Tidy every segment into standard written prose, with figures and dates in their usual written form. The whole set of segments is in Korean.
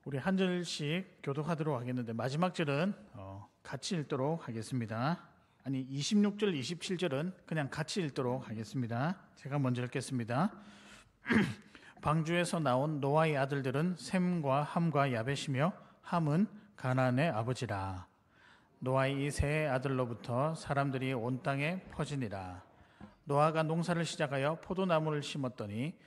우리 한 절씩 교독하도록 하겠는데 마지막 절은 같이 읽도록 하겠습니다. 아니 26절, 27절은 그냥 같이 읽도록 하겠습니다. 제가 먼저 읽겠습니다. 방주에서 나온 노아의 아들들은 셈과 함과 야벳이며 함은 가나안의 아버지라. 노아의 이 세 아들로부터 사람들이 온 땅에 퍼지니라. 노아가 농사를 시작하여 포도나무를 심었더니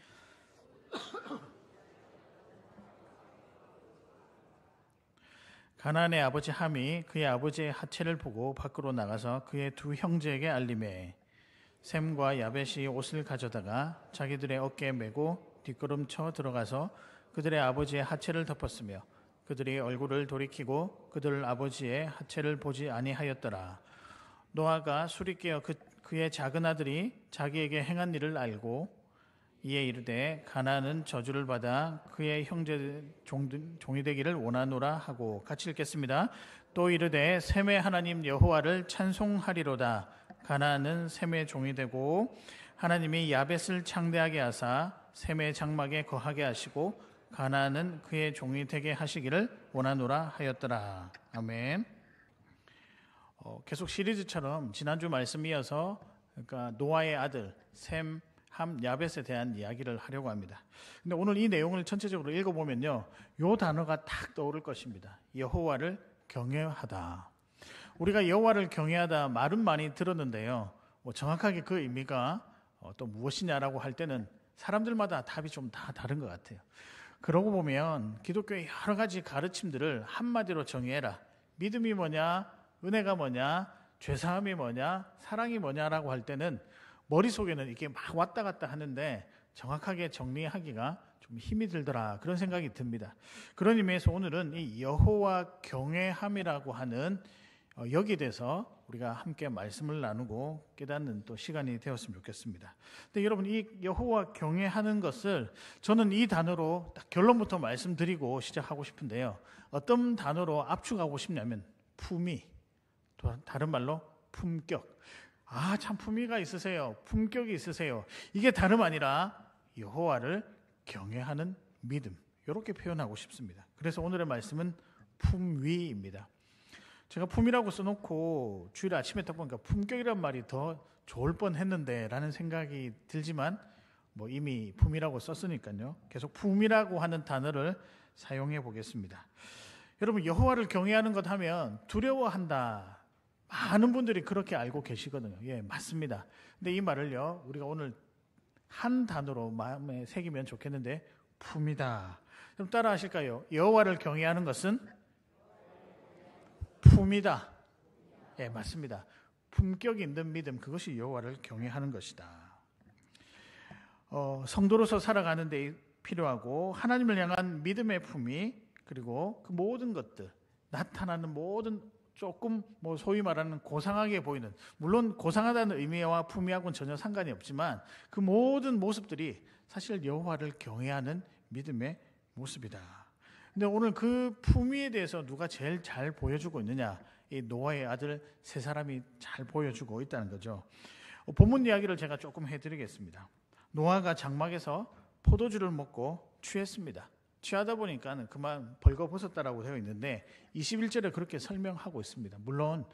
가나안의 아버지 함이 그의 아버지의 하체를 보고 밖으로 나가서 그의 두 형제에게 알리매 셈과 야벳이 옷을 가져다가 자기들의 어깨에 메고 뒷걸음쳐 들어가서 그들의 아버지의 하체를 덮었으며 그들이 얼굴을 돌이키고 그들 아버지의 하체를 보지 아니하였더라. 노아가 술이 깨어 그의 작은 아들이 자기에게 행한 일을 알고 이에 이르되 가나안은 저주를 받아 그의 형제 종이 되기를 원하노라 하고 같이 읽겠습니다. 또 이르되 셈의 하나님 여호와를 찬송하리로다. 가나안은 셈의 종이 되고 하나님이 야벳을 창대하게 하사 셈의 장막에 거하게 하시고 가나안은 그의 종이 되게 하시기를 원하노라 하였더라. 아멘. 계속 시리즈처럼 지난주 말씀 이어서 그러니까 노아의 아들 셈, 함, 야벳에 대한 이야기를 하려고 합니다. 근데 오늘 이 내용을 전체적으로 읽어보면요, 요 단어가 딱 떠오를 것입니다. 여호와를 경외하다. 우리가 여호와를 경외하다 말은 많이 들었는데요, 정확하게 그 의미가 또 무엇이냐라고 할 때는 사람들마다 답이 좀 다 다른 것 같아요. 그러고 보면 기독교의 여러 가지 가르침들을 한마디로 정의해라. 믿음이 뭐냐, 은혜가 뭐냐, 죄사함이 뭐냐, 사랑이 뭐냐라고 할 때는 머릿속에는 이게 막 왔다 갔다 하는데 정확하게 정리하기가 좀 힘이 들더라, 그런 생각이 듭니다. 그런 의미에서 오늘은 이 여호와 경외함이라고 하는 여기에 대해서 우리가 함께 말씀을 나누고 깨닫는 또 시간이 되었으면 좋겠습니다. 근데 여러분, 이 여호와 경외하는 것을 저는 이 단어로 딱 결론부터 말씀드리고 시작하고 싶은데요, 어떤 단어로 압축하고 싶냐면 품위, 또 다른 말로 품격. 참 품위가 있으세요, 품격이 있으세요. 이게 다름 아니라 여호와를 경외하는 믿음, 이렇게 표현하고 싶습니다. 그래서 오늘의 말씀은 품위입니다. 제가 품이라고 써놓고 주일 아침에 딱 보니까 품격이란 말이 더 좋을 뻔했는데 라는 생각이 들지만 이미 품이라고 썼으니까요, 계속 품이라고 하는 단어를 사용해 보겠습니다. 여러분, 여호와를 경외하는 것 하면 두려워한다, 많은 분들이 그렇게 알고 계시거든요. 예, 맞습니다. 근데 이 말을요, 우리가 오늘 한 단어로 마음에 새기면 좋겠는데, 품이다. 그럼 따라 하실까요? 여호와를 경외하는 것은 품이다. 예, 맞습니다. 품격 있는 믿음, 그것이 여호와를 경외하는 것이다. 성도로서 살아가는 데 필요하고 하나님을 향한 믿음의 품위, 그리고 그 모든 것들, 나타나는 모든 조금 소위 말하는 고상하게 보이는, 물론 고상하다는 의미와 품위하고는 전혀 상관이 없지만 그 모든 모습들이 사실 여호와를 경외하는 믿음의 모습이다. 근데 오늘 그 품위에 대해서 누가 제일 잘 보여주고 있느냐? 이 노아의 아들 세 사람이 잘 보여주고 있다는 거죠. 본문 이야기를 제가 조금 해드리겠습니다. 노아가 장막에서 포도주를 먹고 취했습니다. 취하다 보니까 그만 벌거벗었다라고 되어 있는데 21절에 그렇게 설명하고 있습니다. 물론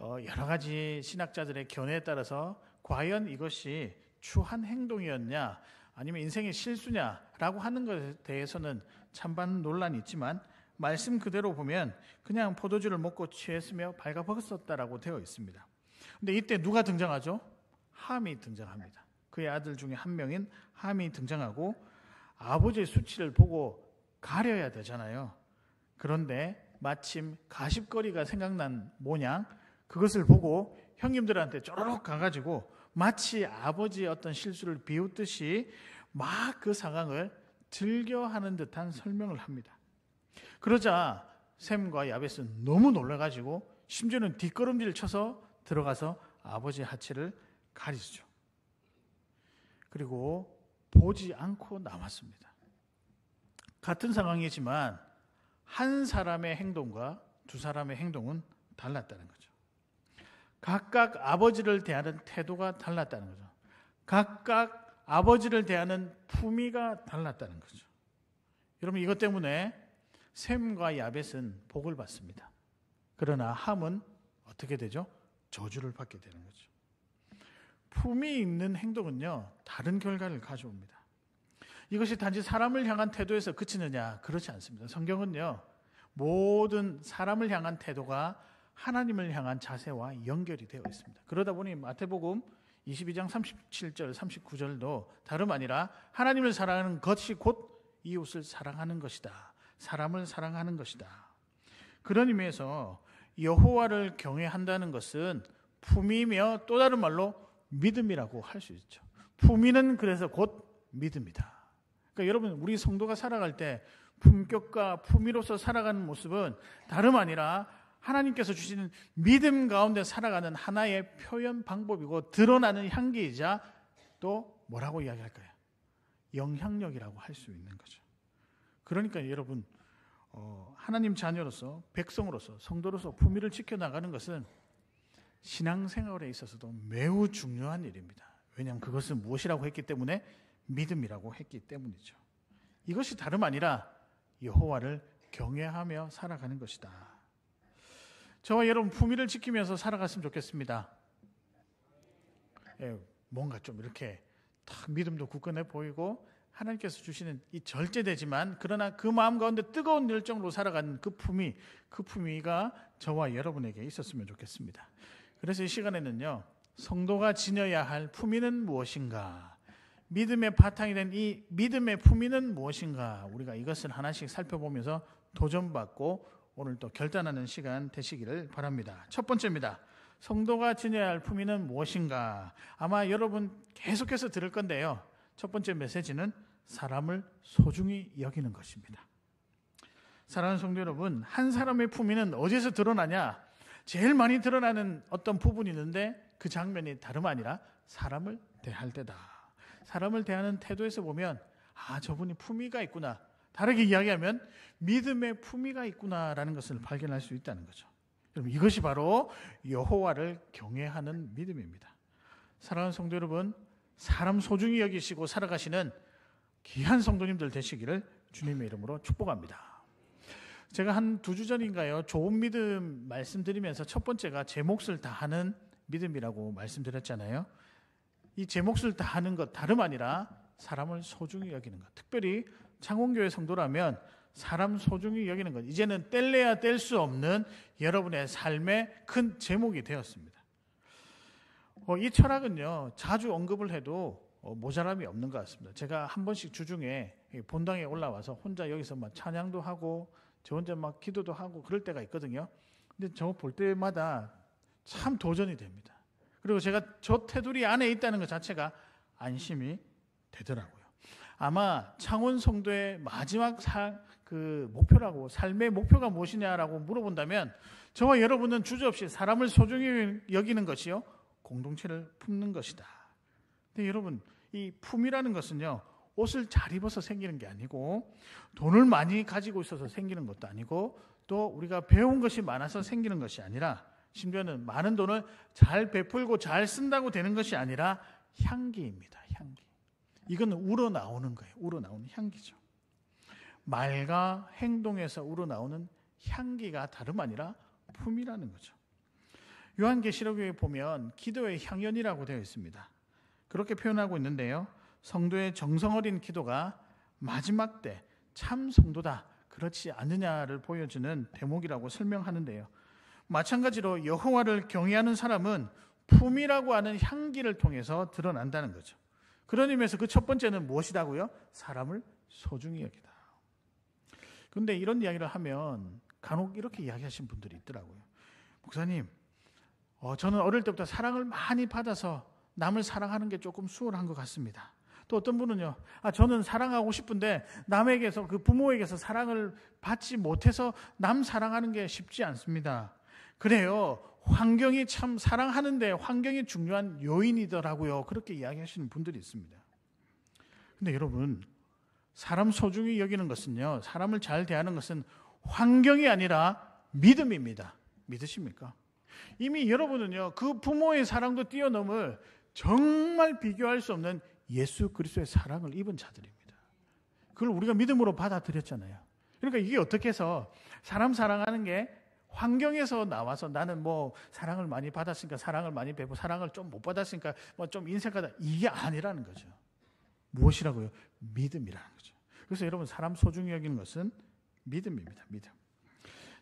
여러 가지 신학자들의 견해에 따라서 과연 이것이 추한 행동이었냐 아니면 인생의 실수냐라고 하는 것에 대해서는 찬반 논란이 있지만 말씀 그대로 보면 그냥 포도주를 먹고 취했으며 발가벗었다라고 되어 있습니다. 근데 이때 누가 등장하죠? 함이 등장합니다. 그의 아들 중에 한 명인 함이 등장하고 아버지의 수치를 보고 가려야 되잖아요. 그런데 마침 가십거리가 생각난 모양, 그것을 보고 형님들한테 쪼르륵 가가지고 마치 아버지의 어떤 실수를 비웃듯이 막 그 상황을 즐겨하는 듯한 설명을 합니다. 그러자 셈과 야벳은 너무 놀라가지고 심지어는 뒷걸음질 쳐서 들어가서 아버지의 하체를 가리죠. 그리고 보지 않고 남았습니다. 같은 상황이지만 한 사람의 행동과 두 사람의 행동은 달랐다는 거죠. 각각 아버지를 대하는 태도가 달랐다는 거죠. 각각 아버지를 대하는 품위가 달랐다는 거죠. 여러분, 이것 때문에 셈과 야벳은 복을 받습니다. 그러나 함은 어떻게 되죠? 저주를 받게 되는 거죠. 품이 있는 행동은요, 다른 결과를 가져옵니다. 이것이 단지 사람을 향한 태도에서 그치느냐? 그렇지 않습니다. 성경은요, 모든 사람을 향한 태도가 하나님을 향한 자세와 연결이 되어 있습니다. 그러다 보니 마태복음 22장 37절, 39절도 다름 아니라 하나님을 사랑하는 것이 곧 이웃을 사랑하는 것이다. 사람을 사랑하는 것이다. 그런 의미에서 여호와를 경외한다는 것은 품이며 또 다른 말로 믿음이라고 할 수 있죠. 품위는 그래서 곧 믿음이다. 그러니까 여러분, 우리 성도가 살아갈 때 품격과 품위로서 살아가는 모습은 다름 아니라 하나님께서 주시는 믿음 가운데 살아가는 하나의 표현 방법이고 드러나는 향기이자 또 뭐라고 이야기할까요? 영향력이라고 할 수 있는 거죠. 그러니까 여러분, 하나님 자녀로서, 백성으로서, 성도로서 품위를 지켜나가는 것은 신앙생활에 있어서도 매우 중요한 일입니다. 왜냐하면 그것은 무엇이라고 했기 때문에 믿음이라고 했기 때문이죠. 이것이 다름 아니라 여호와를 경외하며 살아가는 것이다. 저와 여러분 품위를 지키면서 살아갔으면 좋겠습니다. 뭔가 좀 이렇게 딱 믿음도 굳건해 보이고 하나님께서 주시는 이 절제되지만 그러나 그 마음 가운데 뜨거운 열정으로 살아가는 그 품위가 저와 여러분에게 있었으면 좋겠습니다. 그래서 이 시간에는요, 성도가 지녀야 할 품위는 무엇인가, 믿음의 바탕이 된 이 믿음의 품위는 무엇인가, 우리가 이것을 하나씩 살펴보면서 도전받고 오늘 또 결단하는 시간 되시기를 바랍니다. 첫 번째입니다. 성도가 지녀야 할 품위는 무엇인가. 아마 여러분 계속해서 들을 건데요, 첫 번째 메시지는 사람을 소중히 여기는 것입니다. 사랑하는 성도 여러분, 한 사람의 품위는 어디에서 드러나냐? 제일 많이 드러나는 어떤 부분이 있는데 그 장면이 다름 아니라 사람을 대할 때다. 사람을 대하는 태도에서 보면 저분이 품위가 있구나. 다르게 이야기하면 믿음의 품위가 있구나라는 것을 발견할 수 있다는 거죠. 여러분, 이것이 바로 여호와를 경외하는 믿음입니다. 사랑하는 성도 여러분, 사람 소중히 여기시고 살아가시는 귀한 성도님들 되시기를 주님의 이름으로 축복합니다. 제가 한 2주 전인가요, 좋은 믿음 말씀드리면서 첫 번째가 제 몫을 다하는 믿음이라고 말씀드렸잖아요. 이 제 몫을 다하는 것 다름 아니라 사람을 소중히 여기는 것. 특별히 창원교회 성도라면 사람 소중히 여기는 것, 이제는 뗄래야 뗄 수 없는 여러분의 삶의 큰 제목이 되었습니다. 이 철학은요, 자주 언급을 해도 모자람이 없는 것 같습니다. 제가 한 번씩 주중에 본당에 올라와서 혼자 여기서 막 찬양도 하고 저 혼자 막 기도도 하고 그럴 때가 있거든요. 근데 저 볼 때마다 참 도전이 됩니다. 그리고 제가 저 테두리 안에 있다는 것 자체가 안심이 되더라고요. 아마 창원 성도의 마지막 목표라고, 삶의 목표가 무엇이냐라고 물어본다면 저와 여러분은 주저없이 사람을 소중히 여기는 것이요, 공동체를 품는 것이다. 근데 여러분, 이 품이라는 것은요, 옷을 잘 입어서 생기는 게 아니고 돈을 많이 가지고 있어서 생기는 것도 아니고 또 우리가 배운 것이 많아서 생기는 것이 아니라 심지어는 많은 돈을 잘 베풀고 잘 쓴다고 되는 것이 아니라 향기입니다. 향기. 이건 우러나오는 거예요. 우러나오는 향기죠. 말과 행동에서 우러나오는 향기가 다름 아니라 품이라는 거죠. 요한계시록에 보면 기도의 향연이라고 되어 있습니다. 그렇게 표현하고 있는데요, 성도의 정성 어린 기도가 마지막 때 참 성도다, 그렇지 않느냐를 보여주는 대목이라고 설명하는데요, 마찬가지로 여호와를 경외하는 사람은 품이라고 하는 향기를 통해서 드러난다는 거죠. 그런 의미에서 그 첫 번째는 무엇이다고요? 사람을 소중히 여기다. 그런데 이런 이야기를 하면 간혹 이렇게 이야기하시는 분들이 있더라고요. 목사님, 저는 어릴 때부터 사랑을 많이 받아서 남을 사랑하는 게 조금 수월한 것 같습니다. 또 어떤 분은요, 저는 사랑하고 싶은데 남에게서, 그 부모에게서 사랑을 받지 못해서 남 사랑하는 게 쉽지 않습니다. 그래요, 환경이 참, 사랑하는데 환경이 중요한 요인이더라고요. 그렇게 이야기하시는 분들이 있습니다. 근데 여러분, 사람 소중히 여기는 것은요, 사람을 잘 대하는 것은 환경이 아니라 믿음입니다. 믿으십니까? 이미 여러분은요, 그 부모의 사랑도 뛰어넘을 정말 비교할 수 없는 예수 그리스도의 사랑을 입은 자들입니다. 그걸 우리가 믿음으로 받아들였잖아요. 그러니까 이게 어떻게 해서 사람 사랑하는 게 환경에서 나와서 나는 뭐 사랑을 많이 받았으니까 사랑을 많이 배고 사랑을 좀 못 받았으니까 뭐 좀 인색하다, 이게 아니라는 거죠. 무엇이라고요? 믿음이라는 거죠. 그래서 여러분, 사람 소중히 여기는 것은 믿음입니다. 믿음.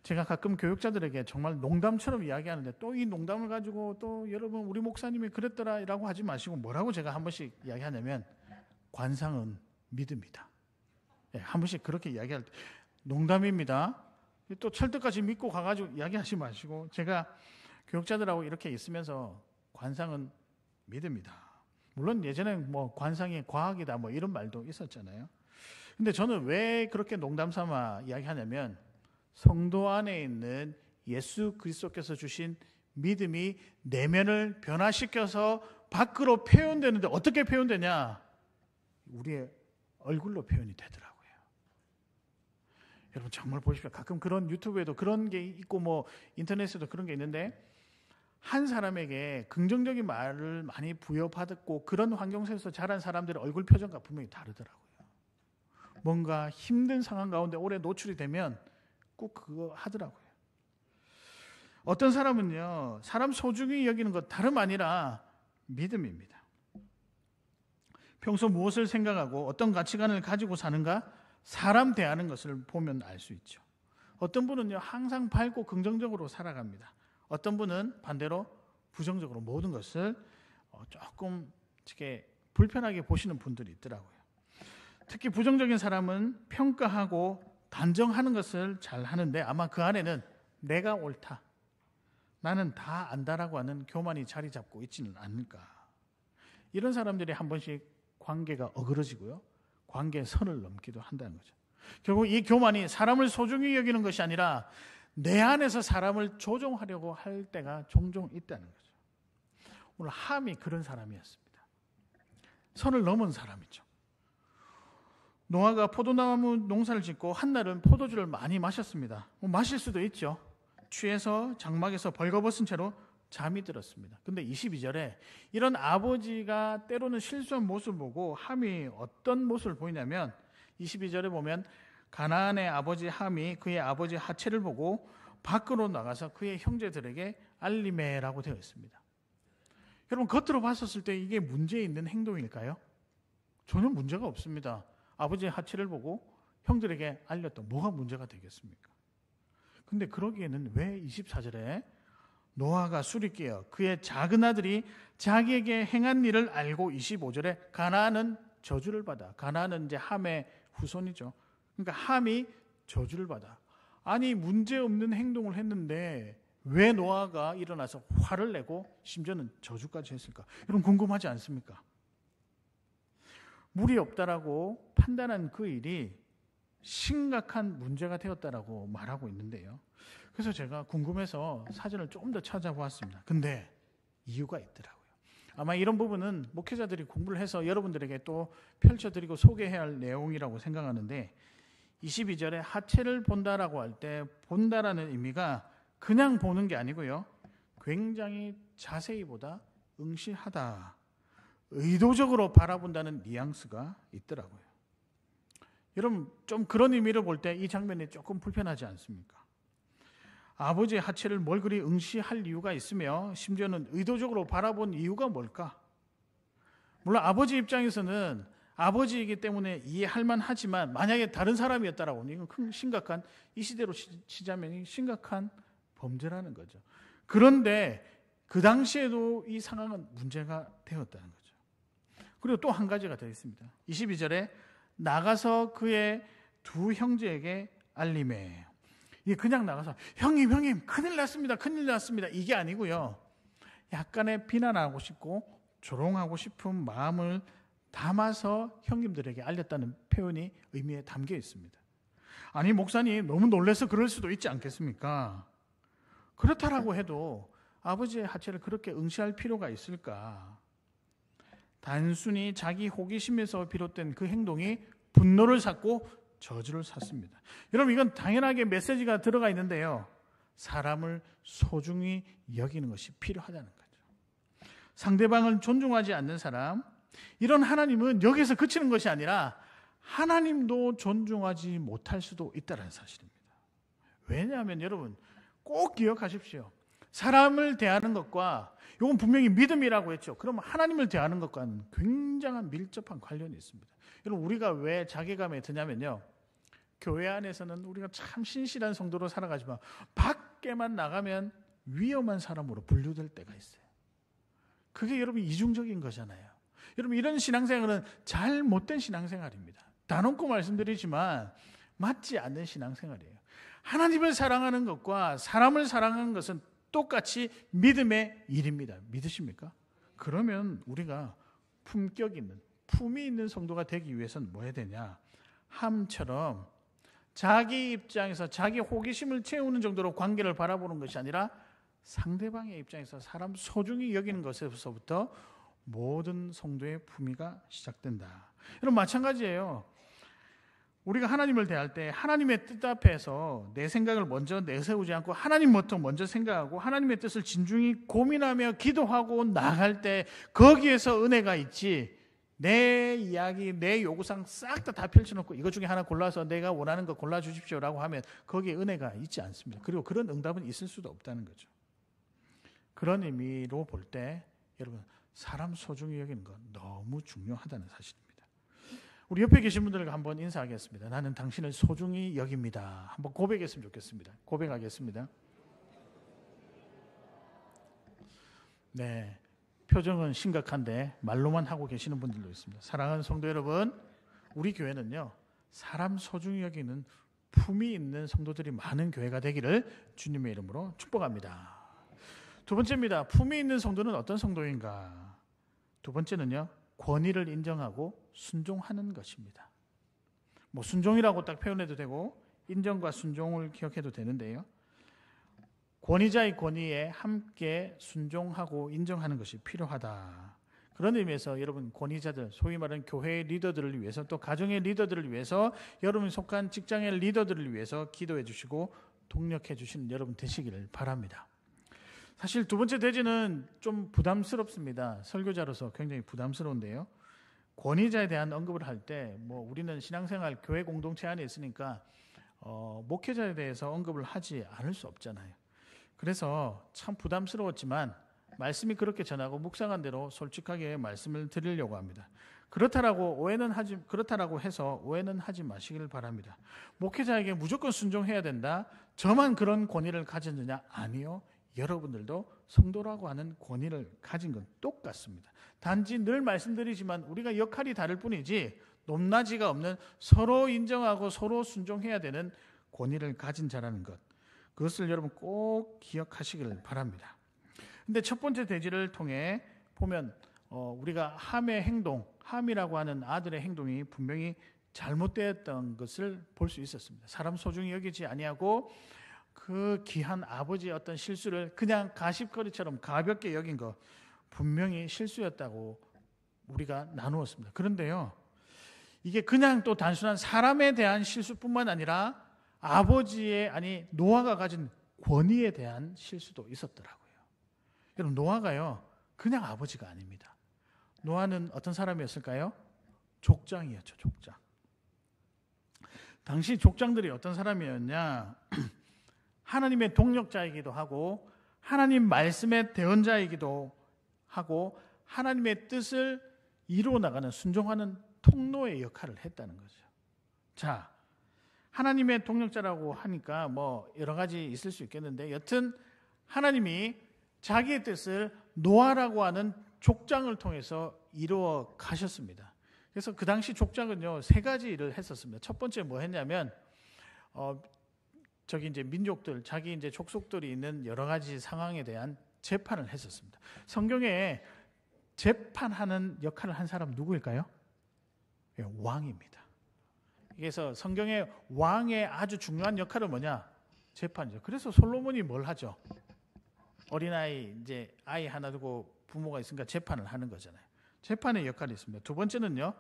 제가 가끔 교육자들에게 정말 농담처럼 이야기하는데 또 이 농담을 가지고 또 여러분 우리 목사님이 그랬더라라고 하지 마시고 뭐라고 제가 한 번씩 이야기하냐면 관상은 믿음이다. 한 번씩 그렇게 이야기할 때 농담입니다. 또 철떡같이 믿고 가가지고 이야기하지 마시고, 제가 교육자들하고 이렇게 있으면서 관상은 믿음이다. 물론 예전엔 뭐 관상이 과학이다 뭐 이런 말도 있었잖아요. 근데 저는 왜 그렇게 농담 삼아 이야기하냐면 성도 안에 있는 예수 그리스도께서 주신 믿음이 내면을 변화시켜서 밖으로 표현되는데 어떻게 표현되냐? 우리의 얼굴로 표현이 되더라고요. 여러분 정말 보십시오. 가끔 그런 유튜브에도 그런 게 있고 뭐 인터넷에도 그런 게 있는데 한 사람에게 긍정적인 말을 많이 부여받았고 그런 환경 속에서 자란 사람들의 얼굴 표정과 분명히 다르더라고요. 뭔가 힘든 상황 가운데 오래 노출이 되면 꼭 그거 하더라고요. 어떤 사람은요, 사람 소중히 여기는 것 다름 아니라 믿음입니다. 평소 무엇을 생각하고 어떤 가치관을 가지고 사는가, 사람 대하는 것을 보면 알 수 있죠. 어떤 분은요, 항상 밝고 긍정적으로 살아갑니다. 어떤 분은 반대로 부정적으로 모든 것을 조금 이렇게 불편하게 보시는 분들이 있더라고요. 특히 부정적인 사람은 평가하고 단정하는 것을 잘 하는데 아마 그 안에는 내가 옳다, 나는 다 안다라고 하는 교만이 자리 잡고 있지는 않을까. 이런 사람들이 한 번씩 관계가 어그러지고요, 관계의 선을 넘기도 한다는 거죠. 결국 이 교만이 사람을 소중히 여기는 것이 아니라 내 안에서 사람을 조종하려고 할 때가 종종 있다는 거죠. 오늘 함이 그런 사람이었습니다. 선을 넘은 사람이죠. 노아가 포도나무 농사를 짓고 한날은 포도주를 많이 마셨습니다. 마실 수도 있죠. 취해서 장막에서 벌거벗은 채로 잠이 들었습니다. 근데 22절에 이런 아버지가 때로는 실수한 모습을 보고 함이 어떤 모습을 보이냐면 22절에 보면 가나안의 아버지 함이 그의 아버지 하체를 보고 밖으로 나가서 그의 형제들에게 알리메라고 되어 있습니다. 여러분 겉으로 봤었을 때 이게 문제 있는 행동일까요? 전혀 문제가 없습니다. 아버지의 하체를 보고 형들에게 알렸던 뭐가 문제가 되겠습니까? 근데 그러기에는 왜 24절에 노아가 술이 깨어 그의 작은 아들이 자기에게 행한 일을 알고 25절에 가나안은 저주를 받아. 가나안은 이제 함의 후손이죠. 그러니까 함이 저주를 받아. 아니 문제없는 행동을 했는데 왜 노아가 일어나서 화를 내고 심지어는 저주까지 했을까? 여러분 궁금하지 않습니까? 물이 없다라고 판단한 그 일이 심각한 문제가 되었다라고 말하고 있는데요. 그래서 제가 궁금해서 사전을 조금 더 찾아보았습니다. 근데 이유가 있더라고요. 아마 이런 부분은 목회자들이 공부를 해서 여러분들에게 또 펼쳐드리고 소개해야 할 내용이라고 생각하는데 22절에 하체를 본다라고 할 때 본다라는 의미가 그냥 보는 게 아니고요. 굉장히 자세히 보다, 응시하다, 의도적으로 바라본다는 뉘앙스가 있더라고요. 여러분 좀 그런 의미를 볼 때 이 장면이 조금 불편하지 않습니까? 아버지의 하체를 뭘 그리 응시할 이유가 있으며 심지어는 의도적으로 바라본 이유가 뭘까? 물론 아버지 입장에서는 아버지이기 때문에 이해할 만하지만 만약에 다른 사람이었다라고 이건 큰 심각한, 이 시대로 치자면 심각한 범죄라는 거죠. 그런데 그 당시에도 이 상황은 문제가 되었다는 거죠. 그리고 또 한 가지가 더 있습니다. 22절에 나가서 그의 두 형제에게 알림해. 이게 그냥 나가서 형님 큰일 났습니다 이게 아니고요. 약간의 비난하고 싶고 조롱하고 싶은 마음을 담아서 형님들에게 알렸다는 표현이 의미에 담겨 있습니다. 아니 목사님 너무 놀라서 그럴 수도 있지 않겠습니까? 그렇다라고 해도 아버지의 하체를 그렇게 응시할 필요가 있을까? 단순히 자기 호기심에서 비롯된 그 행동이 분노를 샀고 저주를 샀습니다. 여러분 이건 당연하게 메시지가 들어가 있는데요. 사람을 소중히 여기는 것이 필요하다는 거죠. 상대방을 존중하지 않는 사람, 이런 하나님은 여기서 그치는 것이 아니라 하나님도 존중하지 못할 수도 있다는 사실입니다. 왜냐하면 여러분 꼭 기억하십시오. 사람을 대하는 것과 이건 분명히 믿음이라고 했죠. 그러면 하나님을 대하는 것과는 굉장한 밀접한 관련이 있습니다. 여러분 우리가 왜 자괴감에 드냐면요. 교회 안에서는 우리가 참 신실한 성도로 살아가지만 밖에만 나가면 위험한 사람으로 분류될 때가 있어요. 그게 여러분 이중적인 거잖아요. 여러분 이런 신앙생활은 잘못된 신앙생활입니다. 단언코 말씀드리지만 맞지 않는 신앙생활이에요. 하나님을 사랑하는 것과 사람을 사랑하는 것은 똑같이 믿음의 일입니다. 믿으십니까? 그러면 우리가 품격 있는, 품이 있는 성도가 되기 위해서는 뭐 해야 되냐? 함처럼 자기 입장에서 자기 호기심을 채우는 정도로 관계를 바라보는 것이 아니라 상대방의 입장에서 사람 소중히 여기는 것에서부터 모든 성도의 품위가 시작된다. 여러분 마찬가지예요. 우리가 하나님을 대할 때 하나님의 뜻 앞에서 내 생각을 먼저 내세우지 않고 하나님부터 먼저 생각하고 하나님의 뜻을 진중히 고민하며 기도하고 나갈 때 거기에서 은혜가 있지, 내 이야기, 내 요구사항 싹 다 펼쳐놓고 이것 중에 하나 골라서 내가 원하는 거 골라주십시오라고 하면 거기에 은혜가 있지 않습니다. 그리고 그런 응답은 있을 수도 없다는 거죠. 그런 의미로 볼 때 여러분 사람 소중히 여기는 건 너무 중요하다는 사실입니다. 우리 옆에 계신 분들과 한번 인사하겠습니다. 나는 당신을 소중히 여깁니다. 한번 고백했으면 좋겠습니다. 고백하겠습니다. 네, 표정은 심각한데 말로만 하고 계시는 분들도 있습니다. 사랑하는 성도 여러분, 우리 교회는요 사람 소중히 여기는 품이 있는 성도들이 많은 교회가 되기를 주님의 이름으로 축복합니다. 두 번째입니다. 품이 있는 성도는 어떤 성도인가? 두 번째는요 권위를 인정하고 순종하는 것입니다. 뭐 순종이라고 딱 표현해도 되고 인정과 순종을 기억해도 되는데요. 권위자의 권위에 함께 순종하고 인정하는 것이 필요하다. 그런 의미에서 여러분 권위자들, 소위 말하는 교회의 리더들을 위해서 또 가정의 리더들을 위해서 여러분이 속한 직장의 리더들을 위해서 기도해 주시고 동력해 주시는 여러분 되시기를 바랍니다. 사실 두 번째 대지는 좀 부담스럽습니다. 설교자로서 굉장히 부담스러운데요. 권위자에 대한 언급을 할 때 뭐 우리는 신앙생활 교회 공동체 안에 있으니까 목회자에 대해서 언급을 하지 않을 수 없잖아요. 그래서 참 부담스러웠지만 말씀이 그렇게 전하고 묵상한 대로 솔직하게 말씀을 드리려고 합니다. 그렇다라고 해서 오해는 하지 마시길 바랍니다. 목회자에게 무조건 순종해야 된다. 저만 그런 권위를 가졌느냐? 아니요. 여러분들도 성도라고 하는 권위를 가진 건 똑같습니다. 단지 늘 말씀드리지만 우리가 역할이 다를 뿐이지 높낮이가 없는 서로 인정하고 서로 순종해야 되는 권위를 가진 자라는 것, 그것을 여러분 꼭 기억하시길 바랍니다. 근데 첫 번째 대지를 통해 보면 우리가 함의 행동, 함이라고 하는 아들의 행동이 분명히 잘못되었던 것을 볼 수 있었습니다. 사람 소중히 여기지 아니하고 그 귀한 아버지의 어떤 실수를 그냥 가십거리처럼 가볍게 여긴 거 분명히 실수였다고 우리가 나누었습니다. 그런데요, 이게 그냥 또 단순한 사람에 대한 실수뿐만 아니라 노아가 가진 권위에 대한 실수도 있었더라고요. 여러분 노아가요 그냥 아버지가 아닙니다. 노아는 어떤 사람이었을까요? 족장이었죠. 족장. 당시 족장들이 어떤 사람이었냐? 하나님의 동력자이기도 하고 하나님 말씀의 대언자이기도 하고 하나님의 뜻을 이루어 나가는 순종하는 통로의 역할을 했다는 거죠. 자, 하나님의 동력자라고 하니까 뭐 여러 가지 있을 수 있겠는데 여튼 하나님이 자기의 뜻을 노아라고 하는 족장을 통해서 이루어 가셨습니다. 그래서 그 당시 족장은요 세 가지 일을 했었습니다. 첫 번째 뭐 했냐면 이제 민족들, 자기 이제 족속들이 있는 여러 가지 상황에 대한 재판을 했었습니다. 성경에 재판하는 역할을 한 사람 누구일까요? 왕입니다. 그래서 성경의 왕의 아주 중요한 역할은 뭐냐? 재판이죠. 그래서 솔로몬이 뭘 하죠? 어린아이 이제 아이 하나 두고 부모가 있으니까 재판을 하는 거잖아요. 재판의 역할이 있습니다. 두 번째는요,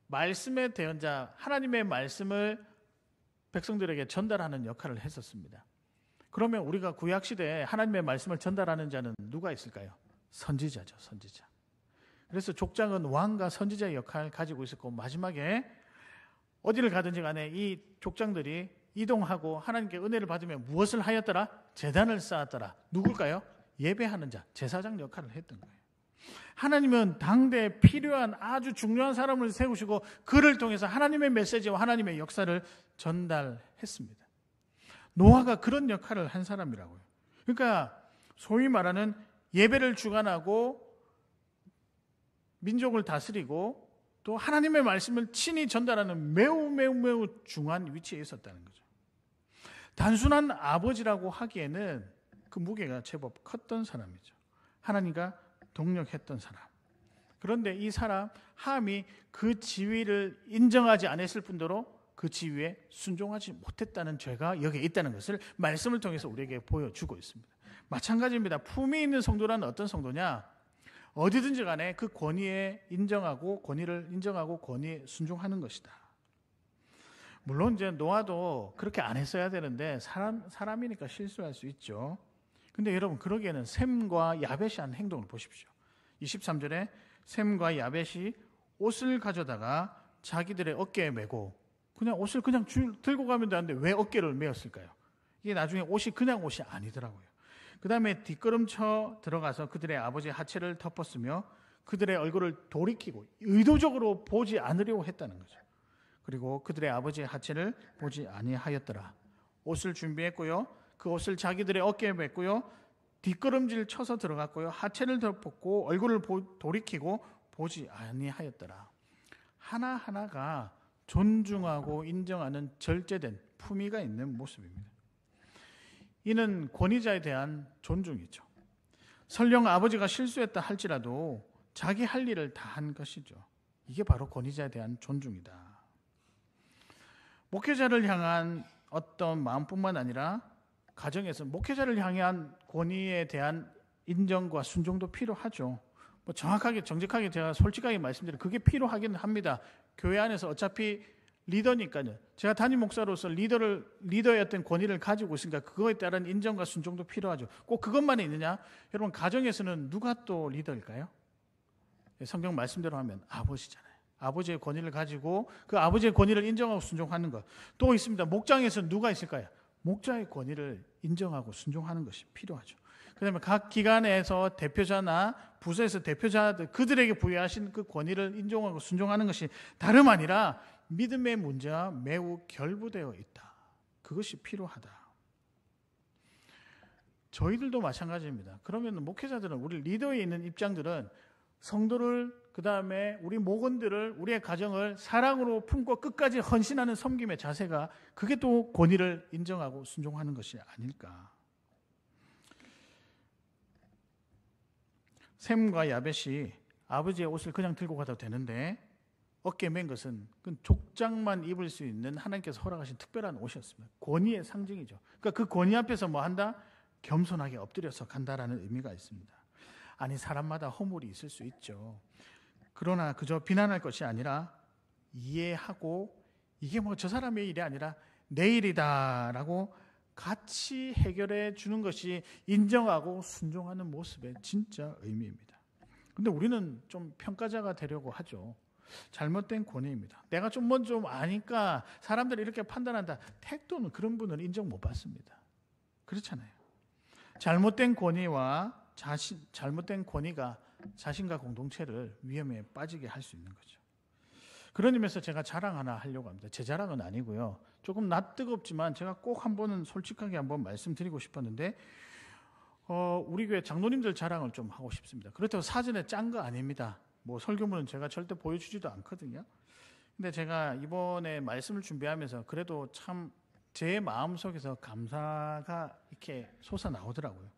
말씀의 대언자, 하나님의 말씀을 백성들에게 전달하는 역할을 했었습니다. 그러면 우리가 구약 시대에 하나님의 말씀을 전달하는 자는 누가 있을까요? 선지자죠, 선지자. 그래서 족장은 왕과 선지자의 역할을 가지고 있었고 마지막에 어디를 가든지 간에 이 족장들이 이동하고 하나님께 은혜를 받으며 무엇을 하였더라? 제단을 쌓았더라. 누굴까요? 예배하는 자, 제사장 역할을 했던 거예요. 하나님은 당대에 필요한 아주 중요한 사람을 세우시고 그를 통해서 하나님의 메시지와 하나님의 역사를 전달했습니다. 노아가 그런 역할을 한 사람이라고요. 그러니까 소위 말하는 예배를 주관하고 민족을 다스리고 또 하나님의 말씀을 친히 전달하는 매우 중요한 위치에 있었다는 거죠. 단순한 아버지라고 하기에는 그 무게가 제법 컸던 사람이죠. 하나님과 동력했던 사람. 그런데 이 사람 함이 그 지위를 인정하지 않았을 뿐더러 그 지위에 순종하지 못했다는 죄가 여기에 있다는 것을 말씀을 통해서 우리에게 보여주고 있습니다. 마찬가지입니다. 품위 있는 성도란 어떤 성도냐? 어디든지 간에 그 권위를 인정하고 권위에 순종하는 것이다. 물론 이제 노아도 그렇게 안 했어야 되는데 사람이니까 실수할 수 있죠. 근데 여러분 그러기에는 셈과 야벳이 한 행동을 보십시오. 23절에 셈과 야벳이 옷을 가져다가 자기들의 어깨에 메고 그냥 옷을 그냥 들고 가면 되는데 왜 어깨를 메었을까요? 이게 나중에 옷이 그냥 옷이 아니더라고요. 그 다음에 뒷걸음쳐 들어가서 그들의 아버지의 하체를 덮었으며 그들의 얼굴을 돌이키고 의도적으로 보지 않으려고 했다는 거죠. 그리고 그들의 아버지의 하체를 보지 아니하였더라. 옷을 준비했고요. 그 옷을 자기들의 어깨에 맸고요. 뒷걸음질 쳐서 들어갔고요. 하체를 덮었고 얼굴을 돌이키고 보지 아니하였더라. 하나하나가 존중하고 인정하는 절제된 품위가 있는 모습입니다. 이는 권위자에 대한 존중이죠. 설령 아버지가 실수했다 할지라도 자기 할 일을 다 한 것이죠. 이게 바로 권위자에 대한 존중이다. 목회자를 향한 어떤 마음뿐만 아니라 가정에서 목회자를 향한 권위에 대한 인정과 순종도 필요하죠. 정확하게 정직하게 제가 솔직하게 말씀드리면 그게 필요하긴 합니다. 교회 안에서 어차피 리더니까요. 제가 담임 목사로서 리더의 어떤 권위를 가지고 있으니까 그거에 따른 인정과 순종도 필요하죠. 꼭 그것만 있느냐? 여러분 가정에서는 누가 또 리더일까요? 성경 말씀대로 하면 아버지잖아요. 아버지의 권위를 가지고 그 아버지의 권위를 인정하고 순종하는 것. 또 있습니다. 목장에서는 누가 있을까요? 목자의 권위를 인정하고 순종하는 것이 필요하죠. 그다음에 각 기관에서 대표자나 부서에서 대표자들 그들에게 부여하신 그 권위를 인정하고 순종하는 것이 다름 아니라 믿음의 문제와 매우 결부되어 있다. 그것이 필요하다. 저희들도 마찬가지입니다. 그러면 목회자들은 우리 리더에 있는 입장들은 성도를 그다음에 우리 목원들을 우리의 가정을 사랑으로 품고 끝까지 헌신하는 섬김의 자세가 그게 또 권위를 인정하고 순종하는 것이 아닐까. 셈과 야벳이 아버지의 옷을 그냥 들고 가도 되는데 어깨에 맨 것은 그 족장만 입을 수 있는 하나님께서 허락하신 특별한 옷이었습니다. 권위의 상징이죠. 그러니까 그 권위 앞에서 뭐 한다? 겸손하게 엎드려서 간다라는 의미가 있습니다. 아니 사람마다 허물이 있을 수 있죠. 그러나 그저 비난할 것이 아니라 이해하고 이게 뭐 저 사람의 일이 아니라 내 일이다라고 같이 해결해 주는 것이 인정하고 순종하는 모습의 진짜 의미입니다. 근데 우리는 좀 평가자가 되려고 하죠. 잘못된 권위입니다. 내가 좀 아니까 사람들이 이렇게 판단한다. 태도는 그런 분은 인정 못 받습니다. 그렇잖아요. 잘못된 권위와 잘못된 권위가 자신과 공동체를 위험에 빠지게 할 수 있는 거죠. 그런 의미에서 제가 자랑 하나 하려고 합니다. 제 자랑은 아니고요. 조금 낯뜨겁지만 제가 꼭 한 번은 솔직하게 한번 말씀드리고 싶었는데 우리 교회 장로님들 자랑을 좀 하고 싶습니다. 그렇다고 사전에 짠 거 아닙니다. 뭐 설교문은 제가 절대 보여주지도 않거든요. 근데 제가 이번에 말씀을 준비하면서 그래도 참 제 마음속에서 감사가 이렇게 솟아나오더라고요.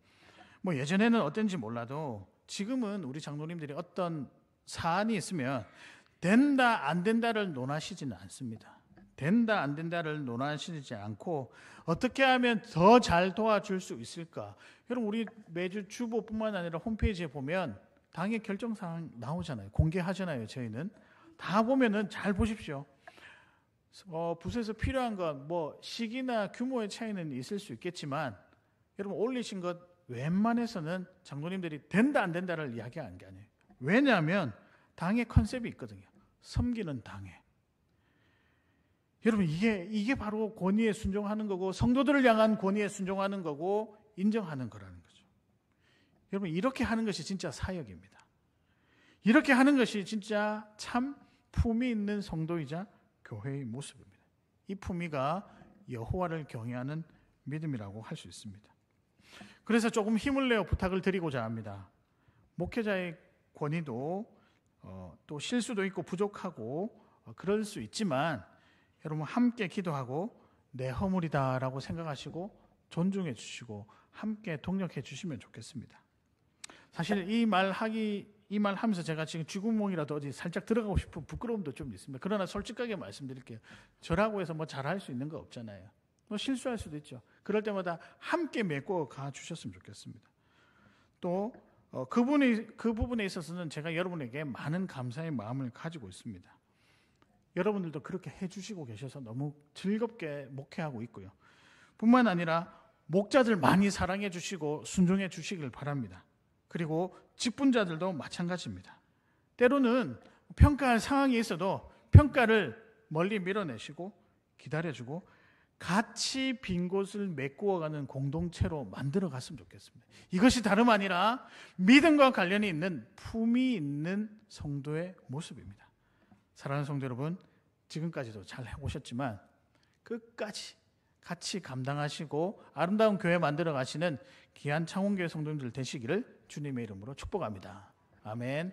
뭐 예전에는 어땠는지 몰라도 지금은 우리 장로님들이 어떤 사안이 있으면 된다 안 된다를 논하시지는 않습니다. 된다 안 된다를 논하시지 않고 어떻게 하면 더 잘 도와줄 수 있을까. 여러분 우리 매주 주보뿐만 아니라 홈페이지에 보면 당의 결정사항 나오잖아요. 공개하잖아요. 저희는 다 보면은 잘 보십시오. 부서에서 필요한 건 뭐 시기나 규모의 차이는 있을 수 있겠지만 여러분 올리신 것 웬만해서는 장로님들이 된다 안 된다를 이야기하는 게 아니에요. 왜냐하면 당의 컨셉이 있거든요. 섬기는 당회. 여러분 이게 바로 권위에 순종하는 거고 성도들을 향한 권위에 순종하는 거고 인정하는 거라는 거죠. 여러분 이렇게 하는 것이 진짜 사역입니다. 이렇게 하는 것이 진짜 참 품위 있는 성도이자 교회의 모습입니다. 이 품위가 여호와를 경외하는 믿음이라고 할 수 있습니다. 그래서 조금 힘을 내어 부탁을 드리고자 합니다. 목회자의 권위도 또 실수도 있고 부족하고 그럴 수 있지만 여러분 함께 기도하고 내 허물이다라고 생각하시고 존중해 주시고 함께 동력해 주시면 좋겠습니다. 사실 이 말 하면서 제가 지금 쥐구멍이라도 어디 살짝 들어가고 싶은 부끄러움도 좀 있습니다. 그러나 솔직하게 말씀드릴게요. 저라고 해서 뭐 잘할 수 있는 거 없잖아요. 뭐 실수할 수도 있죠. 그럴 때마다 함께 메꿔 가 주셨으면 좋겠습니다. 또 그 부분에 있어서는 제가 여러분에게 많은 감사의 마음을 가지고 있습니다. 여러분들도 그렇게 해주시고 계셔서 너무 즐겁게 목회하고 있고요. 뿐만 아니라 목자들 많이 사랑해 주시고 순종해 주시길 바랍니다. 그리고 직분자들도 마찬가지입니다. 때로는 평가할 상황이 있어도 평가를 멀리 밀어내시고 기다려주고 같이 빈 곳을 메꾸어가는 공동체로 만들어 갔으면 좋겠습니다. 이것이 다름 아니라 믿음과 관련이 있는 품위 있는 성도의 모습입니다. 사랑하는 성도 여러분, 지금까지도 잘 해오셨지만 끝까지 같이 감당하시고 아름다운 교회 만들어 가시는 귀한 창원교회 성도님들 되시기를 주님의 이름으로 축복합니다. 아멘.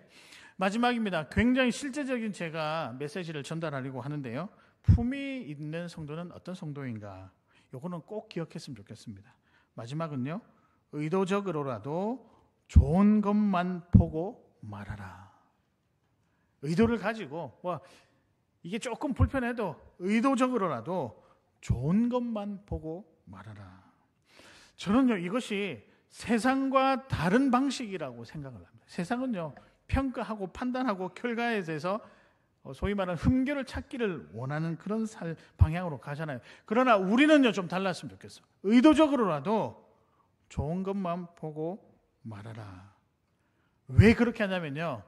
마지막입니다. 굉장히 실제적인 제가 메시지를 전달하려고 하는데요. 품위 있는 성도는 어떤 성도인가? 이거는 꼭 기억했으면 좋겠습니다. 마지막은요. 의도적으로라도 좋은 것만 보고 말하라. 의도를 가지고 이게 조금 불편해도 의도적으로라도 좋은 것만 보고 말하라. 저는요 이것이 세상과 다른 방식이라고 생각을 합니다. 세상은요 평가하고 판단하고 결과에 대해서 소위 말하는 흠결을 찾기를 원하는 그런 방향으로 가잖아요. 그러나 우리는요 좀 달랐으면 좋겠어. 의도적으로라도 좋은 것만 보고 말하라. 왜 그렇게 하냐면요,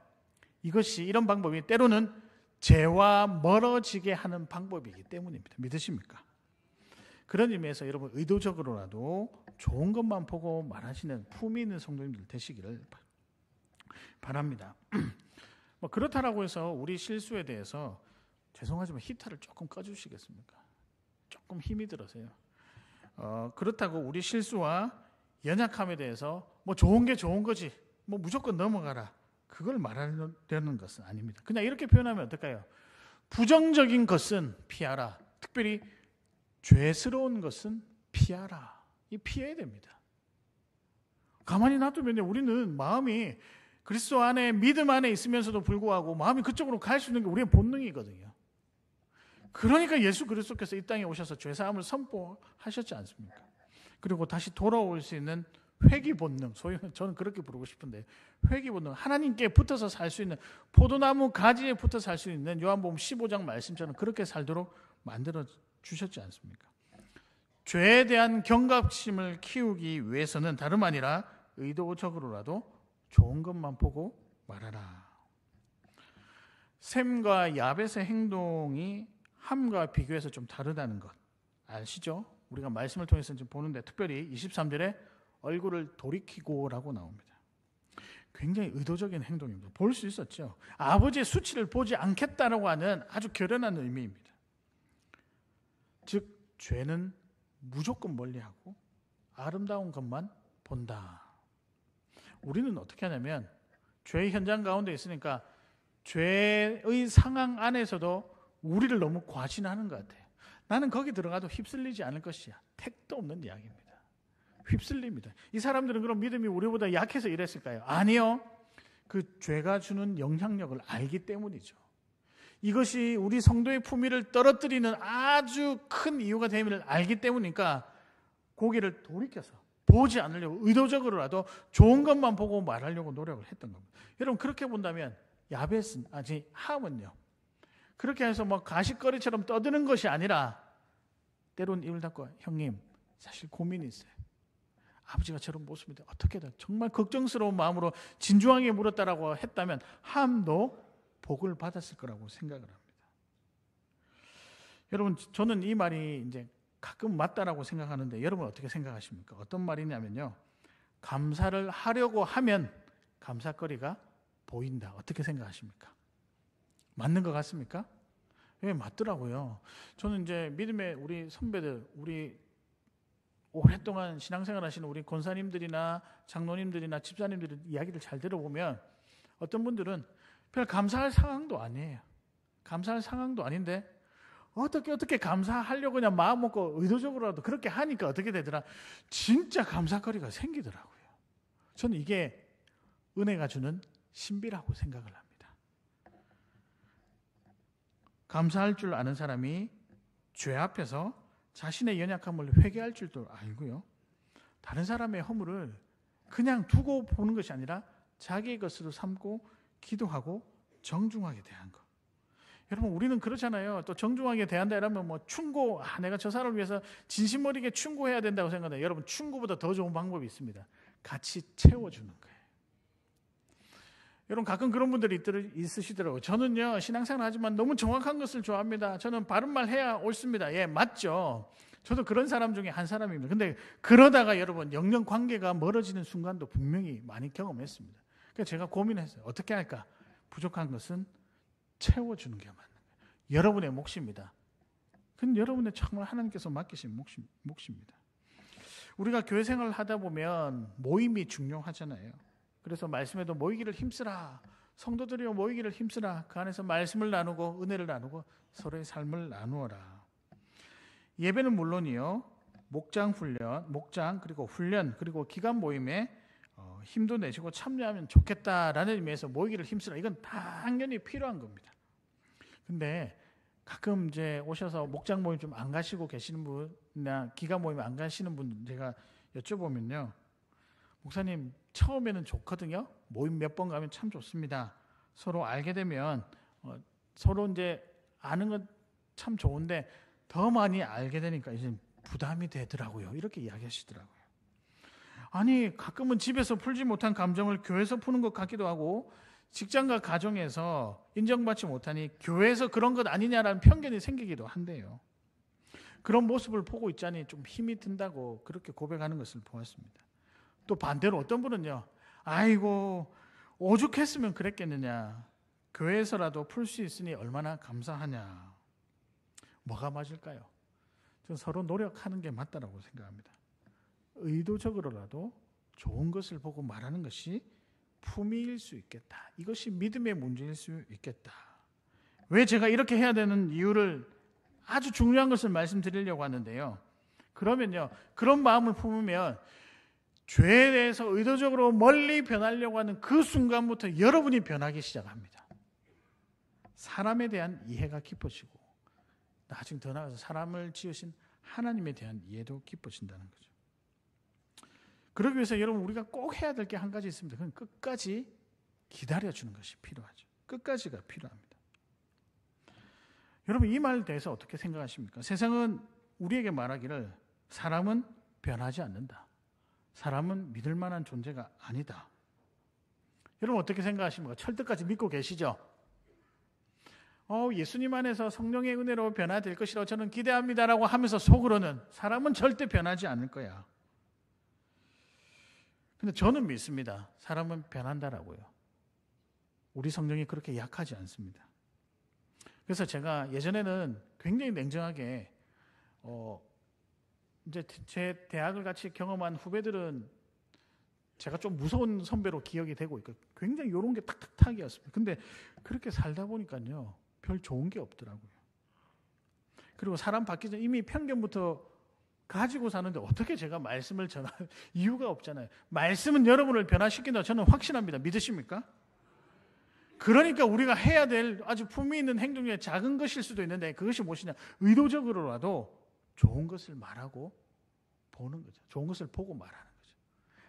이것이 이런 방법이 때로는 죄와 멀어지게 하는 방법이기 때문입니다. 믿으십니까? 그런 의미에서 여러분 의도적으로라도 좋은 것만 보고 말하시는 품위 있는 성도님들 되시기를 바랍니다. 그렇다라고 해서 우리 실수에 대해서 죄송하지만 히터를 조금 꺼주시겠습니까? 조금 힘이 들어서요. 그렇다고 우리 실수와 연약함에 대해서 좋은 게 좋은 거지 무조건 넘어가라 그걸 말하려는 것은 아닙니다. 그냥 이렇게 표현하면 어떨까요? 부정적인 것은 피하라. 특별히 죄스러운 것은 피하라. 이 피해야 됩니다. 가만히 놔두면 우리는 마음이 그리스도 안에 믿음 안에 있으면서도 불구하고 마음이 그쪽으로 갈 수 있는 게 우리의 본능이거든요. 그러니까 예수 그리스도께서 이 땅에 오셔서 죄사함을 선포하셨지 않습니까? 그리고 다시 돌아올 수 있는 회귀 본능, 소위 저는 그렇게 부르고 싶은데 회귀 본능, 하나님께 붙어서 살 수 있는 포도나무 가지에 붙어 살 수 있는 요한복음 15장 말씀처럼 그렇게 살도록 만들어 주셨지 않습니까? 죄에 대한 경각심을 키우기 위해서는 다름 아니라 의도적으로라도 좋은 것만 보고 말하라. 셈과 야벳의 행동이 함과 비교해서 좀 다르다는 것 아시죠? 우리가 말씀을 통해서 좀 보는데 특별히 23절에 얼굴을 돌이키고라고 나옵니다. 굉장히 의도적인 행동입니다. 볼 수 있었죠. 아버지의 수치를 보지 않겠다라고 하는 아주 결연한 의미입니다. 즉 죄는 무조건 멀리하고 아름다운 것만 본다. 우리는 어떻게 하냐면 죄의 현장 가운데 있으니까 죄의 상황 안에서도 우리를 너무 과신하는 것 같아요. 나는 거기 들어가도 휩쓸리지 않을 것이야. 택도 없는 이야기입니다. 휩쓸립니다. 이 사람들은 그럼 믿음이 우리보다 약해서 이랬을까요? 아니요. 그 죄가 주는 영향력을 알기 때문이죠. 이것이 우리 성도의 품위를 떨어뜨리는 아주 큰 이유가 됨을 알기 때문이니까 고개를 돌이켜서 보지 않으려고 의도적으로라도 좋은 것만 보고 말하려고 노력을 했던 겁니다. 여러분 그렇게 본다면 야벳은 함은요 그렇게 해서 가십거리처럼 떠드는 것이 아니라 때로는 입을 닫고 형님 사실 고민이 있어요. 아버지가 저런 모습인데 어떻게 다 정말 걱정스러운 마음으로 진중하게 물었다라고 했다면 함도 복을 받았을 거라고 생각을 합니다. 여러분, 저는 이 말이 이제 가끔 맞다라고 생각하는데 여러분 어떻게 생각하십니까? 어떤 말이냐면요, 감사를 하려고 하면 감사거리가 보인다. 어떻게 생각하십니까? 맞는 것 같습니까? 예, 맞더라고요. 저는 이제 믿음의 우리 선배들, 우리 오랫동안 신앙생활 하시는 우리 권사님들이나 장로님들이나 집사님들 이야기를 잘 들어보면 어떤 분들은 별 감사할 상황도 아니에요. 감사할 상황도 아닌데 어떻게 감사하려고 그냥 마음 먹고 의도적으로라도 그렇게 하니까 어떻게 되더라? 진짜 감사거리가 생기더라고요. 저는 이게 은혜가 주는 신비라고 생각을 합니다. 감사할 줄 아는 사람이 죄 앞에서 자신의 연약함을 회개할 줄도 알고요, 다른 사람의 허물을 그냥 두고 보는 것이 아니라 자기의 것으로 삼고 기도하고 정중하게 대한 것. 여러분, 우리는 그렇잖아요. 또 정중하게 대한다 이러면 뭐 충고, 내가 저 사람을 위해서 진심 어리게 충고해야 된다고 생각해요. 여러분, 충고보다 더 좋은 방법이 있습니다. 같이 채워주는 거예요. 여러분, 가끔 그런 분들이 있으시더라고요. 저는요, 신앙생활 하지만 너무 정확한 것을 좋아합니다. 저는 바른 말 해야 옳습니다. 예, 맞죠. 저도 그런 사람 중에 한 사람입니다. 근데 그러다가 여러분, 영영 관계가 멀어지는 순간도 분명히 많이 경험했습니다. 그래서 제가 고민했어요. 어떻게 할까? 부족한 것은 채워주는 게 맞는 거예요. 여러분의 몫입니다. 그건 여러분의 정말 하나님께서 맡기신 몫입니다. 우리가 교회 생활을 하다 보면 모임이 중요하잖아요. 그래서 말씀에도 모이기를 힘쓰라. 성도들이여 모이기를 힘쓰라. 그 안에서 말씀을 나누고 은혜를 나누고 서로의 삶을 나누어라. 예배는 물론이요, 목장 그리고 훈련 그리고 기간 모임에 힘도 내시고 참여하면 좋겠다라는 의미에서 모이기를 힘쓰라. 이건 당연히 필요한 겁니다. 근데 가끔 이제 오셔서 목장 모임 좀 안 가시고 계시는 분이나 기간 모임 안 가시는 분 제가 여쭤보면요, 목사님 처음에는 좋거든요. 모임 몇 번 가면 참 좋습니다. 서로 알게 되면 서로 이제 아는 건 참 좋은데 더 많이 알게 되니까 이제 부담이 되더라고요. 이렇게 이야기하시더라고요. 아니, 가끔은 집에서 풀지 못한 감정을 교회에서 푸는 것 같기도 하고 직장과 가정에서 인정받지 못하니 교회에서 그런 것 아니냐라는 편견이 생기기도 한데요. 그런 모습을 보고 있자니 좀 힘이 든다고 그렇게 고백하는 것을 보았습니다. 또 반대로 어떤 분은요, 아이고 오죽했으면 그랬겠느냐, 교회에서라도 풀 수 있으니 얼마나 감사하냐. 뭐가 맞을까요? 저는 서로 노력하는 게 맞다라고 생각합니다. 의도적으로라도 좋은 것을 보고 말하는 것이 품위일 수 있겠다. 이것이 믿음의 문제일 수 있겠다. 왜 제가 이렇게 해야 되는 이유를 아주 중요한 것을 말씀드리려고 하는데요. 그러면요, 그런 마음을 품으면 죄에 대해서 의도적으로 멀리 변하려고 하는 그 순간부터 여러분이 변하기 시작합니다. 사람에 대한 이해가 깊어지고 나중에 더 나아가서 사람을 지으신 하나님에 대한 이해도 깊어진다는 거죠. 그러기 위해서 여러분, 우리가 꼭 해야 될 게 한 가지 있습니다. 그건 끝까지 기다려주는 것이 필요하죠. 끝까지가 필요합니다. 여러분, 이 말에 대해서 어떻게 생각하십니까? 세상은 우리에게 말하기를 사람은 변하지 않는다. 사람은 믿을 만한 존재가 아니다. 여러분 어떻게 생각하십니까? 철떡까지 믿고 계시죠? 예수님 안에서 성령의 은혜로 변화될 것이라고 저는 기대합니다라고 하면서 속으로는 사람은 절대 변하지 않을 거야. 근데 저는 믿습니다. 사람은 변한다라고요. 우리 성령이 그렇게 약하지 않습니다. 그래서 제가 예전에는 굉장히 냉정하게 이제 제 대학을 같이 경험한 후배들은 제가 좀 무서운 선배로 기억이 되고 있고 굉장히 이런 게 탁탁탁이었습니다. 근데 그렇게 살다 보니까요, 별 좋은 게 없더라고요. 그리고 사람 바뀌기 전에 이미 편견부터 가지고 사는데 어떻게 제가 말씀을 전할 이유가 없잖아요. 말씀은 여러분을 변화시킨다 저는 확신합니다. 믿으십니까? 그러니까 우리가 해야 될 아주 품위 있는 행동 중에 작은 것일 수도 있는데 그것이 무엇이냐, 의도적으로라도 좋은 것을 말하고 보는 거죠. 좋은 것을 보고 말하는 거죠.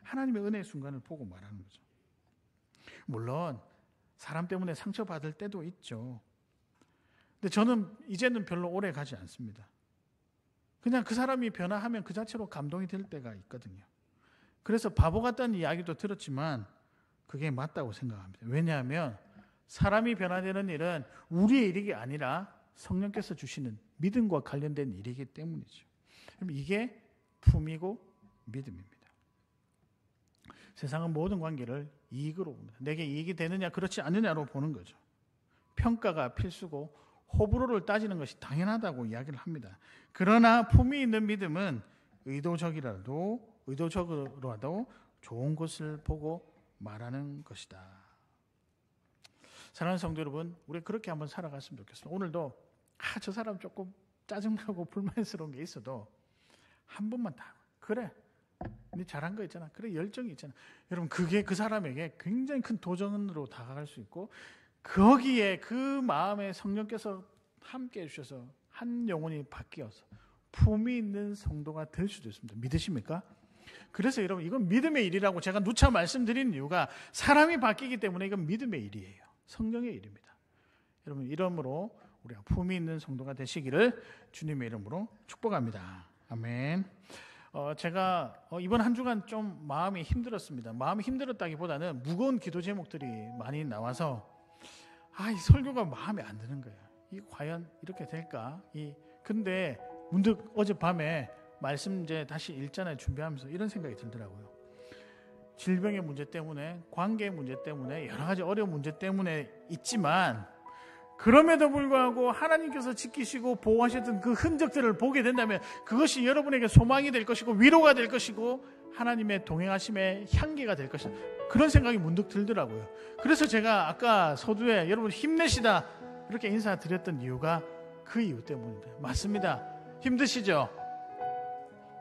하나님의 은혜의 순간을 보고 말하는 거죠. 물론 사람 때문에 상처받을 때도 있죠. 근데 저는 이제는 별로 오래 가지 않습니다. 그냥 그 사람이 변화하면 그 자체로 감동이 될 때가 있거든요. 그래서 바보 같다는 이야기도 들었지만 그게 맞다고 생각합니다. 왜냐하면 사람이 변화되는 일은 우리의 일이 아니라 성령께서 주시는 믿음과 관련된 일이기 때문이죠. 그럼 이게 품이고 믿음입니다. 세상은 모든 관계를 이익으로 봅니다. 내게 이익이 되느냐 그렇지 않느냐로 보는 거죠. 평가가 필수고 호불호를 따지는 것이 당연하다고 이야기를 합니다. 그러나 품이 있는 믿음은 의도적으로라도 좋은 것을 보고 말하는 것이다. 사랑하는 성도 여러분, 우리 그렇게 한번 살아갔으면 좋겠습니다. 오늘도 저 사람 조금 짜증나고 불만스러운 게 있어도 한 번만 다 그래, 네 잘한 거 있잖아, 그래 열정이 있잖아. 여러분 그게 그 사람에게 굉장히 큰 도전으로 다가갈 수 있고 거기에 그 마음에 성령께서 함께 해주셔서 한 영혼이 바뀌어서 품이 있는 성도가 될 수도 있습니다. 믿으십니까? 그래서 여러분 이건 믿음의 일이라고 제가 누차 말씀드린 이유가 사람이 바뀌기 때문에 이건 믿음의 일이에요. 성령의 일입니다. 여러분 이러므로 우리가 품이 있는 성도가 되시기를 주님의 이름으로 축복합니다. 아멘. 제가 이번 한 주간 좀 마음이 힘들었습니다. 마음이 힘들었다기보다는 무거운 기도 제목들이 많이 나와서 이 설교가 마음에 안 드는 거예요. 이 과연 이렇게 될까? 근데 문득 어젯밤에 말씀 이제 다시 읽잖아요. 준비하면서 이런 생각이 들더라고요. 질병의 문제 때문에, 관계의 문제 때문에, 여러 가지 어려운 문제 때문에 있지만 그럼에도 불구하고 하나님께서 지키시고 보호하셨던 그 흔적들을 보게 된다면 그것이 여러분에게 소망이 될 것이고 위로가 될 것이고 하나님의 동행하심의 향기가 될 것이다. 그런 생각이 문득 들더라고요. 그래서 제가 아까 서두에 여러분 힘내시다 이렇게 인사드렸던 이유가 그 이유 때문입니다. 맞습니다. 힘드시죠?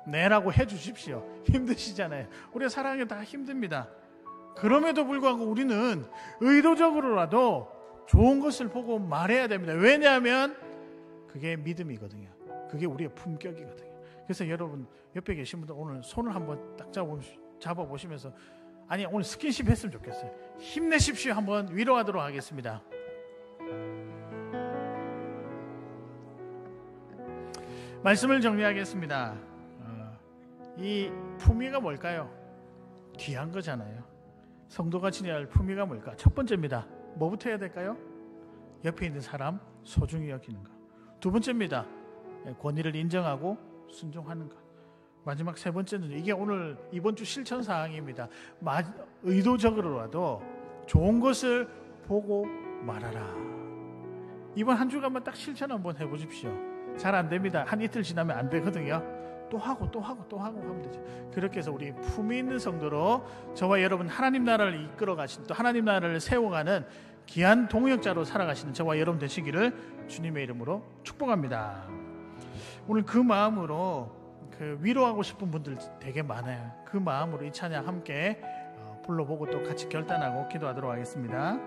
네라고 해주십시오. 힘드시잖아요. 우리가 살아가는 게 다 힘듭니다. 그럼에도 불구하고 우리는 의도적으로라도 좋은 것을 보고 말해야 됩니다. 왜냐하면 그게 믿음이거든요. 그게 우리의 품격이거든요. 그래서 여러분 옆에 계신 분들 오늘 손을 한번 딱 잡아보시면서 아니 오늘 스킨십 했으면 좋겠어요. 힘내십시오. 한번 위로하도록 하겠습니다. 말씀을 정리하겠습니다. 이 품위가 뭘까요? 귀한 거잖아요. 성도가 지녀야 할 품위가 뭘까? 첫 번째입니다. 뭐부터 해야 될까요? 옆에 있는 사람 소중히 여기는 것. 두 번째입니다. 권위를 인정하고 순종하는 것. 마지막 세 번째는 이게 오늘 이번 주 실천 사항입니다. 의도적으로라도 좋은 것을 보고 말하라. 이번 한 주간만 딱 실천 한번 해보십시오. 잘 안 됩니다. 한 이틀 지나면 안 되거든요. 또 하고 하면 되죠. 그렇게 해서 우리 품위 있는 성도로 저와 여러분 하나님 나라를 이끌어 가시는 또 하나님 나라를 세워가는 귀한 동역자로 살아가시는 저와 여러분 되시기를 주님의 이름으로 축복합니다. 오늘 그 마음으로 위로하고 싶은 분들 되게 많아요. 그 마음으로 이 찬양 함께 불러보고 또 같이 결단하고 기도하도록 하겠습니다.